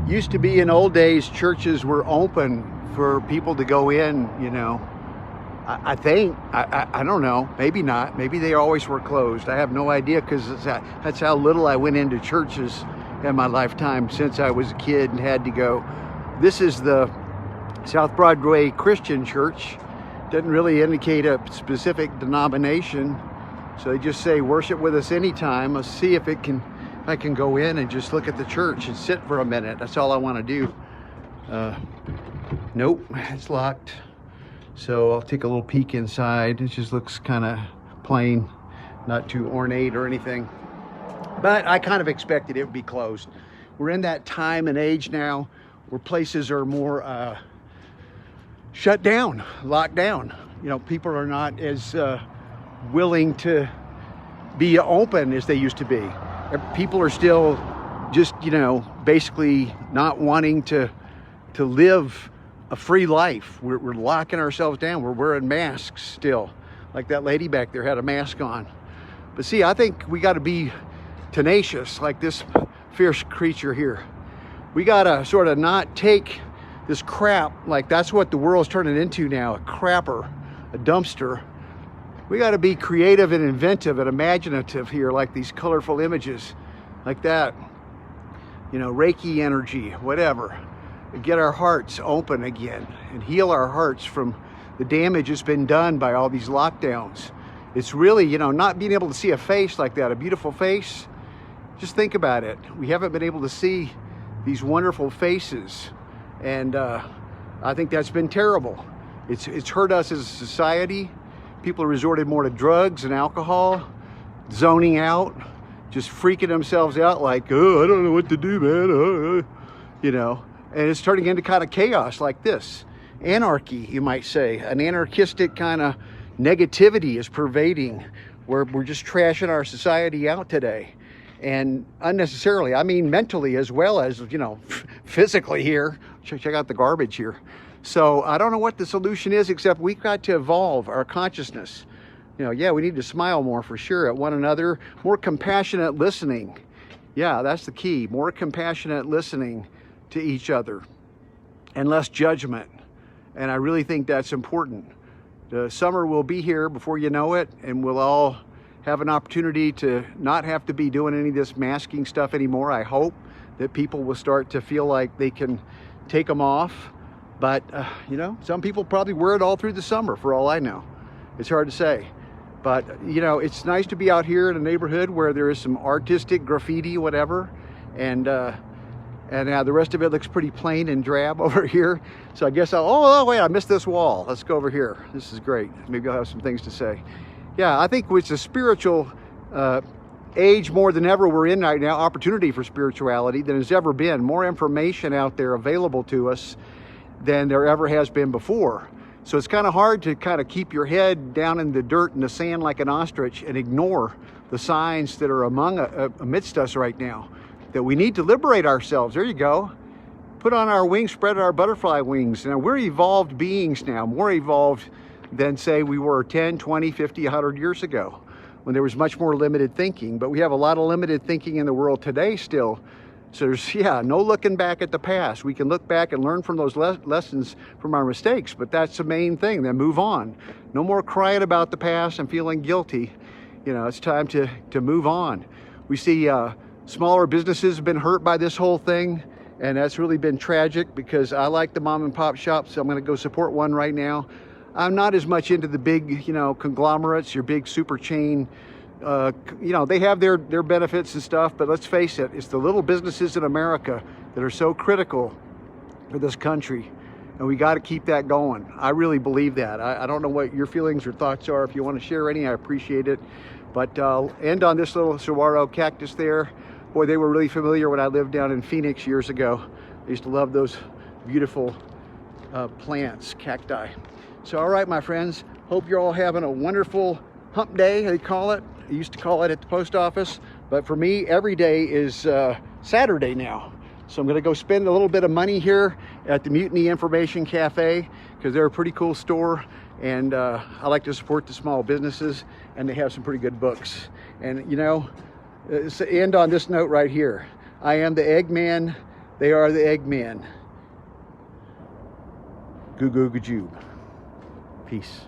Used to be in old days, churches were open for people to go in, you know. I think, I don't know, maybe not. Maybe they always were closed. I have no idea, because that's how little I went into churches in my lifetime since I was a kid and had to go. This is the South Broadway Christian Church. Doesn't really indicate a specific denomination. So they just say, worship with us anytime. Let's see if I can go in and just look at the church and sit for a minute. That's all I want to do. Nope, it's locked. So I'll take a little peek inside. It just looks kind of plain, not too ornate or anything. But I kind of expected it would be closed. We're in that time and age now where places are more shut down, locked down. You know, people are not as willing to be open as they used to be. People are still just, you know, basically not wanting to live a free life. We're locking ourselves down. We're wearing masks still. Like that lady back there had a mask on. But see, I think we got to be tenacious, like this fierce creature here. We got to sort of not take this crap, like that's what the world's turning into now, a crapper, a dumpster. We got to be creative and inventive and imaginative here, like these colorful images, like that. You know, Reiki energy, whatever. Get our hearts open again and heal our hearts from the damage that's been done by all these lockdowns. It's really, you know, not being able to see a face like that, a beautiful face. Just think about it. We haven't been able to see these wonderful faces. And I think that's been terrible. It's hurt us as a society. People have resorted more to drugs and alcohol, zoning out, just freaking themselves out like, oh, I don't know what to do, man. You know. And it's turning into kind of chaos like this. Anarchy, you might say. An anarchistic kind of negativity is pervading, where we're just trashing our society out today. And unnecessarily, I mean mentally as well as, you know, physically here. Check out the garbage here. So I don't know what the solution is, except we've got to evolve our consciousness. You know, yeah, we need to smile more for sure at one another. More compassionate listening. Yeah, that's the key. More compassionate listening to each other and less judgment. And I really think that's important. The summer will be here before you know it, and we'll all have an opportunity to not have to be doing any of this masking stuff anymore. I hope that people will start to feel like they can take them off. But, you know, some people probably wear it all through the summer, for all I know. It's hard to say. But, you know, it's nice to be out here in a neighborhood where there is some artistic graffiti, whatever. And the rest of it looks pretty plain and drab over here. So I guess oh wait, I missed this wall. Let's go over here. This is great. Maybe I'll have some things to say. Yeah, I think it's a spiritual age more than ever we're in right now, opportunity for spirituality than has ever been. More information out there available to us than there ever has been before. So it's kind of hard to kind of keep your head down in the dirt and the sand like an ostrich and ignore the signs that are amidst us right now. That we need to liberate ourselves. There you go. Put on our wings, spread our butterfly wings. Now, we're evolved beings now, more evolved than, say, we were 10, 20, 50, 100 years ago, when there was much more limited thinking. But we have a lot of limited thinking in the world today still. So there's, yeah, no looking back at the past. We can look back and learn from those lessons from our mistakes, but that's the main thing. Then move on. No more crying about the past and feeling guilty. You know, it's time to move on. We see smaller businesses have been hurt by this whole thing, and that's really been tragic, because I like the mom and pop shops, so I'm going to go support one right now. I'm not as much into the big, you know, conglomerates, your big super chain. You know, they have their benefits and stuff, but let's face it, it's the little businesses in America that are so critical for this country, and we got to keep that going. I really believe that. I don't know what your feelings or thoughts are. If you want to share any, I appreciate it. But I'll end on this little saguaro cactus there. Boy, they were really familiar when I lived down in Phoenix years ago. I used to love those beautiful plants, cacti. So, all right, my friends, hope you're all having a wonderful hump day, they call it. I used to call it at the post office, but for me, every day is Saturday now. So I'm gonna go spend a little bit of money here at the Mutiny Information Cafe, because they're a pretty cool store, and I like to support the small businesses, and they have some pretty good books. And you know, end on this note right here. I am the Eggman They are the Eggmen. Goo goo goo. Peace.